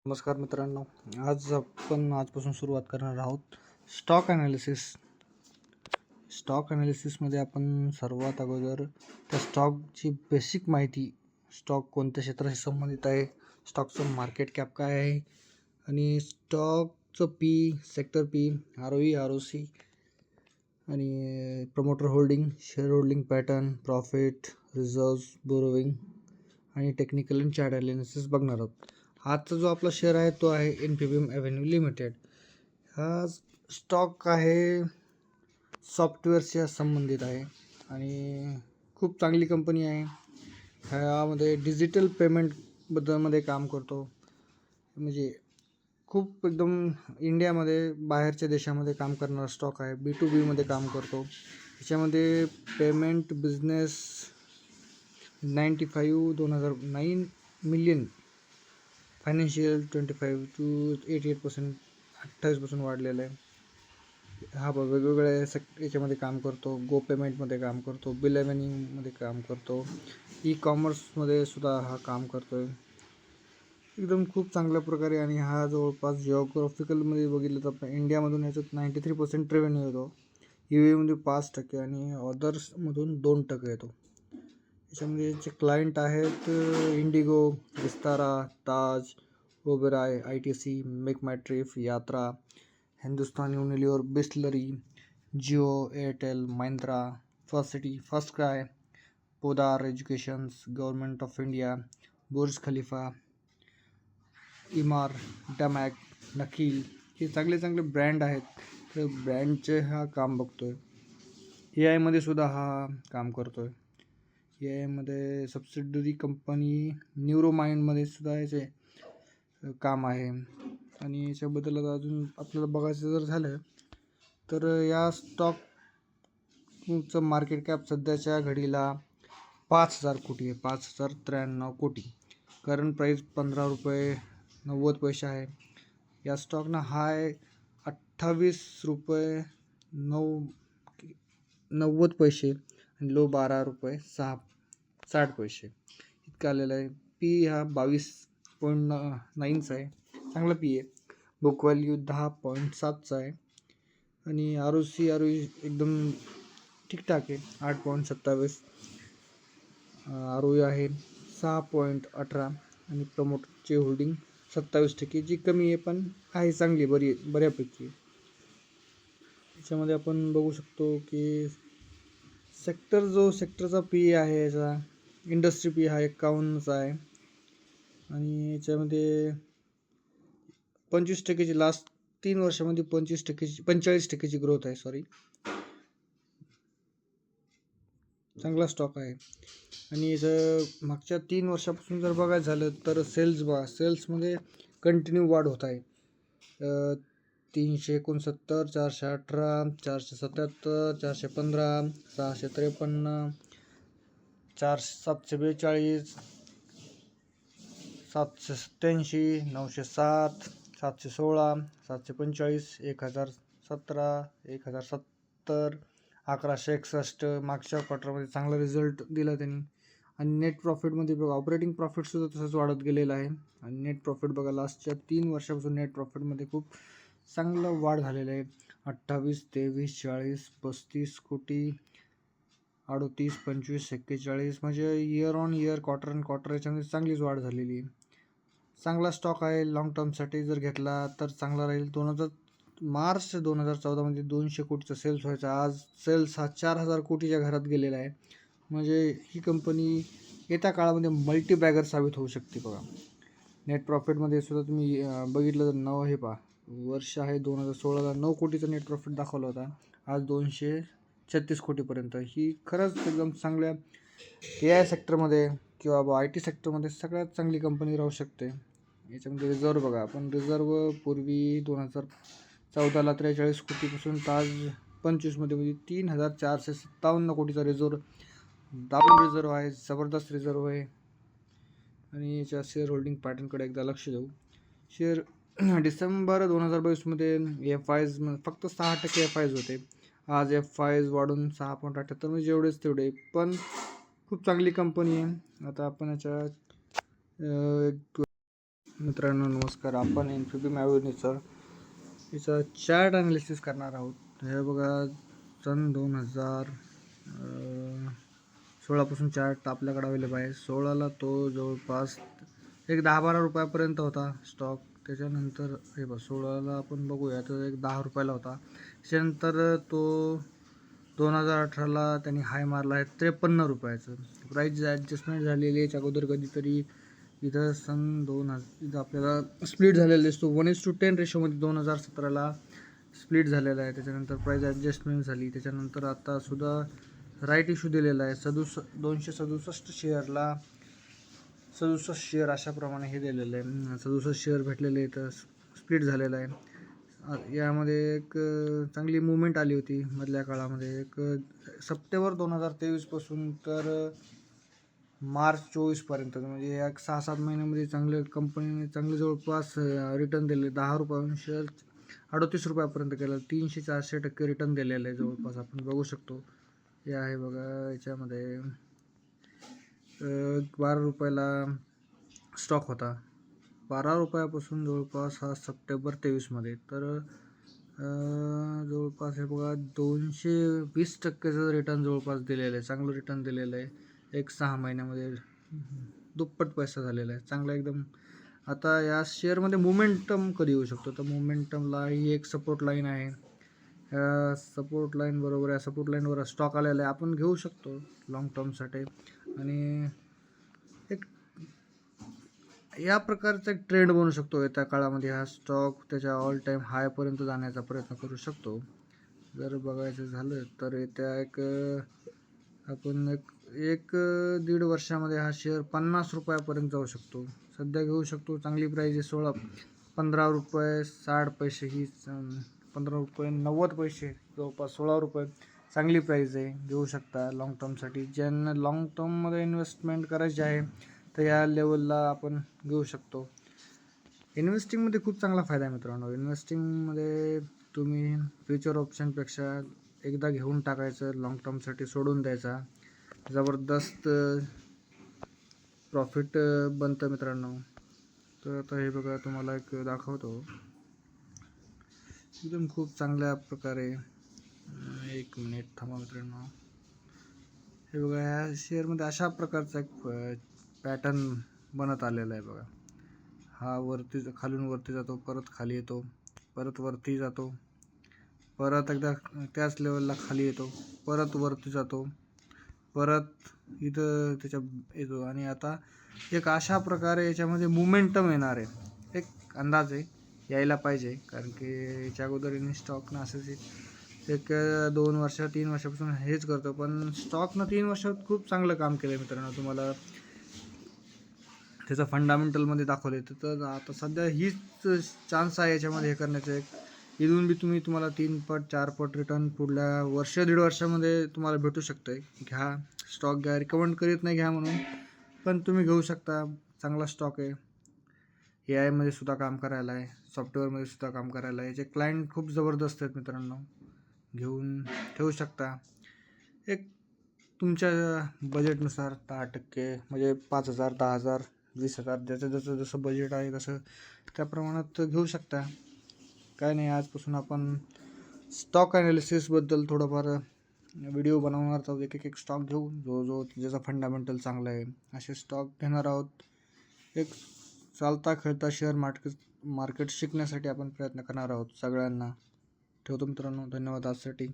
नमस्कार मित्रांनो, आजपासून सुरुवात करणार आहोत स्टॉक ॲनालिसिस. स्टॉक ॲनालिसिसमध्ये आपण सर्वात अगोदर त्या स्टॉकची बेसिक माहिती, स्टॉक कोणत्या क्षेत्राशी संबंधित आहे, स्टॉकचं मार्केट कॅप काय आहे आणि स्टॉकचं सेक्टर पी, ROE, आणि promoter holding, share holding pattern, profit, reserves, borrowing आणि टेक्निकल अँड चार्ट ॲनालिसिस बघणार आहोत. आजचा जो आपला शेअर आहे तो आहे इन्फिबिम एव्हेन्यू लिमिटेड. हा स्टॉक आहे सॉफ्टवेअरच्या संबंधित आहे आणि खूप चांगली कंपनी आहे. ह्यामध्ये डिजिटल पेमेंटबद्दलमध्ये काम करतो. म्हणजे खूप एकदम इंडियामध्ये बाहेरच्या देशामध्ये काम करणारा स्टॉक आहे. B2B मध्ये काम करतो. याच्यामध्ये payment business 2009 million, financial 25 to 88%, 28% वाढलेलं आहे. हा वेगवेगळ्या याच्यामध्ये काम करतो. गो पेमेंटमध्ये काम करतो, बिल एव्हेन्यूमध्ये काम करतो, ई-कॉमर्समध्ये सुद्धा हा काम करतो आहे एकदम खूप चांगल्या प्रकारे. आणि हा जवळपास जिओग्राफिकलमध्ये बघितलं तर आपण इंडियामधून याच्यात 93% रेव्हेन्यू येतो, UAE मध्ये 5% आणि अदर्समधून 2% येतो. याच्यामध्ये जे क्लायंट आहेत IndiGo, Vistara, Taj, Oberoi, ITC, MakeMyTrip, Yatra, Hindustan Unilever, Bisleri, Jio, Airtel, Mahindra, First City, First Cry, Podar educations, government of India, Burj Khalifa, Emaar, Damac, Nakheel, हे चांगले चांगले ब्रँड आहेत. तर ब्रँडचे हा काम बघतोय. AI मध्ये सुद्धा हा काम करतोय. AI मध्ये सबसिडरी कंपनी न्यूरोमाइंडमध्ये सुद्धा याचे काम आहे. आणि याच्याबद्दल अजून आपल्याला बघायचं जर झालं तर या स्टॉकचं मार्केट कॅप सध्याच्या घडीला 5,000 कोटी आहे, 5,093 कोटी. करंट प्राईस ₹15.90 आहे. या स्टॉकना हाय ₹28.90 आणि लो ₹12.60 इतका आलेला आहे. पी हा 22.9चा आहे, चांगला पी आहे. बुक व्हॅल्यू 10.7चा आहे आणि ROE एकदम ठीकठाक आहे, 8.27. ROE आहे 6.18 आणि प्रमोटरची होल्डिंग 27%, जी कमी आहे पण आहे, चांगली, बऱ्यापैकी. याच्यामध्ये आपण बघू शकतो की सेक्टरचा पी आहे, याचा इंडस्ट्री पी हा 51चा आहे आणि याच्यामध्ये 25%ची लास्ट 3 वर्षामध्ये 45%ची ग्रोथ आहे. चांगला स्टॉक आहे. आणि याचं मागच्या 3 वर्षापासून जर बघायचं झालं तर सेल्समध्ये कंटिन्यू वाढ होत आहे. 369, 418, 477, 415, 653, 742, 787, 907, 716, 745, 1017, 1070, 1161. मागच्या क्वार्टरमध्ये चांगला रिझल्ट दिला त्यांनी. आणि नेट प्रॉफिटमध्ये बघा, ऑपरेटिंग प्रॉफिटसुद्धा तसंच वाढत गेलेलं आहे. आणि नेट प्रॉफिट बघा, लास्टच्या 3 वर्षापासून नेट प्रॉफिटमध्ये खूप चांगलं वाढ झालेलं आहे. 28, 23, 40, 35 कोटी, 38, 25, 41. म्हणजे year on year, quarter on quarter याच्यामध्ये चांगलीच वाढ झालेली आहे. चांगला स्टॉक आहे. लॉंग टर्मसाठी जर घेतला तर चांगला राहील. मार्च 2014मध्ये 200 कोटीचा सेल्स व्हायचा. आज सेल्स हा 4,000 कोटीच्या घरात गेलेला आहे. म्हणजे ही कंपनी येत्या काळामध्ये मल्टीबॅगर साबित होऊ शकते. बघा, नेट प्रॉफिटमध्ये सुद्धा तुम्ही बघितलं तर वर्ष आहे 2016ला 9 कोटीचा नेट प्रॉफिट दाखवला होता. आज 236 कोटीपर्यंत. ही खरंच एकदम चांगल्या AI सेक्टरमध्ये किंवा IT सेक्टरमध्ये सगळ्यात चांगली कंपनी राहू शकते. याच्यामध्ये रिझर्व बघा, आपण रिझर्व पूर्वी 2014ला 43 कोटीपासून आज 25मध्ये म्हणजे 3,457 कोटीचा रिझर्व आहे. जबरदस्त रिझर्व आहे. आणि याच्या शेअर होल्डिंग पॅटर्नकडे एकदा लक्ष देऊ. शेअर डिसेंबर 2022मध्ये FIs फक्त 6% FIs होते. आज FIs वाढून 6.78, म्हणजे जेवढेच तेवढे, पण खूप चांगली कंपनी आहे. आता आपण याच्या मित्रांनो नमस्कार. आपण इन्फिबीम ॲव्हेन्यूचं याचा चार्ट ॲनालिसिस करणार आहोत. हे बघा, सन 2016पासून चार्ट आपल्याकडे अवेलेबल आहे. 16ला तो जवळपास एक 10-12 रुपयापर्यंत होता स्टॉक. त्याच्यानंतर हे बघा 16ला आपण बघूया तर एक 10 रुपयाला होता. त्याच्यानंतर तो 2018ला त्यांनी हाय मारला आहे 53 रुपयाचं. प्राईज ॲडजस्टमेंट झालेली आहे. अगोदर कधीतरी इथं इथं आपल्याला स्प्लिट झालेला दिसतो. 1:10 रेशोमध्ये 2017ला स्प्लिट झालेला आहे. त्याच्यानंतर प्राईज ॲडजस्टमेंट झाली. त्याच्यानंतर आता सुद्धा राईट इश्यू दिलेला आहे. 267 शेअरला 67 शेअर अशाप्रमाणे हे दिलेलं आहे. 67 शेअर भेटलेले आहे. तर स्प्लिट झालेला आहे. यामध्ये एक चांगली मुवमेंट आली होती मधल्या काळामध्ये. एक सप्टेंबर 2023पासून तर मार्च 24पर्यंत, म्हणजे एक 6-7 महिन्यामध्ये कंपनीने चांगले जवळपास रिटर्न दिले. 10 रुपयाहून शेअर 38 रुपयापर्यंत केलं. 300-400% रिटर्न दिलेलं आहे जवळपास. आपण बघू शकतो. हे आहे बघा, याच्यामध्ये 12 रुपयाला स्टॉक होता. 12 रुपयापासून जवळपास हा सप्टेंबर 23मध्ये तर जवळपास हे बघा 220%चं रिटर्न जवळपास दिलेलं आहे. चांगलं रिटर्न दिलेलं आहे. एक 6 महिन्यामध्ये दुप्पट पैसा झालेला आहे. चांगला एकदम. आता या शेअरमध्ये मोमेंटम कधी येऊ शकतो, तर मोमेंटमला ही एक सपोर्ट लाईन आहे. सपोर्ट लाईन बरोबर आहे. सपोर्ट लाईनवर स्टॉक आलेला आहे. आपण घेऊ शकतो लॉंग टर्मसाठी. आणि एक या प्रकारचा एक ट्रेंड बनू शकतो. येत्या काळामध्ये हा स्टॉक त्याच्या ऑल टाईम हायपर्यंत जाण्याचा प्रयत्न करू शकतो. जर बघायचं झालं तर येत्या आपण एक 1.5 वर्षामध्ये हा शेअर 50 रुपयापर्यंत जाऊ शकतो. सध्या घेऊ शकतो. चांगली प्राईज आहे. 15 रुपये 60 पैसे ही 15 रुपये 90 पैसे, जवळपास 16 रुपये चांगली प्राईज आहे. घेऊ शकता लॉंग टर्मसाठी. ज्यांना लॉंग टर्ममध्ये इन्व्हेस्टमेंट करायची आहे तर या लेवलला आपण घेऊ शकतो. इन्व्हेस्टिंगमध्ये खूप चांगला फायदा आहे मित्रांनो. इन्व्हेस्टिंगमध्ये तुम्ही फ्युचर ऑप्शनपेक्षा एकदा घेऊन टाकायचं, लॉंग टर्मसाठी सोडून द्यायचा. जबरदस्त प्रॉफिट बनतं मित्रांनो. तर आता हे बघा, तुम्हाला एक दाखवतो. एकदम खूप चांगल्या प्रकारे. 1 मिनिट थांबा मित्रांनो. हे बघा, ह्या शेअरमध्ये अशा प्रकारचा एक पॅटर्न बनत आलेला आहे बघा. हा खालून वरती जातो, परत खाली येतो, परत वरती जातो, परत एकदा त्याच लेवलला खाली येतो, परत वरती जातो, परत इथं त्याच्या येतो. आणि आता एक अशा प्रकारे याच्यामध्ये मोमेंटम येणार आहे. एक अंदाज आहे, यायला पाहिजे. कारण की याच्या अगोदर स्टॉकनं असंच एक 2 वर्ष 3 वर्षापासून हेच करतो. पण स्टॉकनं 3 वर्षात खूप चांगलं काम केलं आहे मित्रांनो. तुम्हाला त्याचं फंडामेंटलमध्ये दाखवले. तर आता सध्या हीच चान्स आहे याच्यामध्ये हे करण्याचं. एक इथून बी तुम्हाला 3 पट 4 पट रिटर्न पुढल्या 1-1.5 वर्षामध्ये तुम्हाला भेटू शकतं आहे. घ्या, स्टॉक घ्या. रिकमेंड करीत नाही घ्या म्हणून, पण तुम्ही घेऊ शकता. चांगला स्टॉक आहे. AI मध्ये सुद्धा काम करायला आहे, सॉफ्टवेअरमध्ये सुद्धा काम करायला आहे. याचे क्लायंट खूप जबरदस्त आहेत मित्रांनो. घेऊन ठेवू शकता. एक तुमच्या बजेटनुसार 10% म्हणजे 5,000, 10,000, 20,000, जसं बजेट आहे तसं त्या प्रमाणात घेऊ शकता. काय नाही, आजपासून आपण स्टॉक ॲनालिसिसबद्दल थोडंफार व्हिडिओ बनवणार आहोत. एक स्टॉक घेऊ जो ज्याचा फंडामेंटल चांगला आहे असे स्टॉक घेणार आहोत. एक चालता खेळता शेअर मार्केट शिकण्यासाठी आपण प्रयत्न करणार आहोत. सगळ्यांना ठेवतो मित्रांनो. धन्यवाद आजसाठी.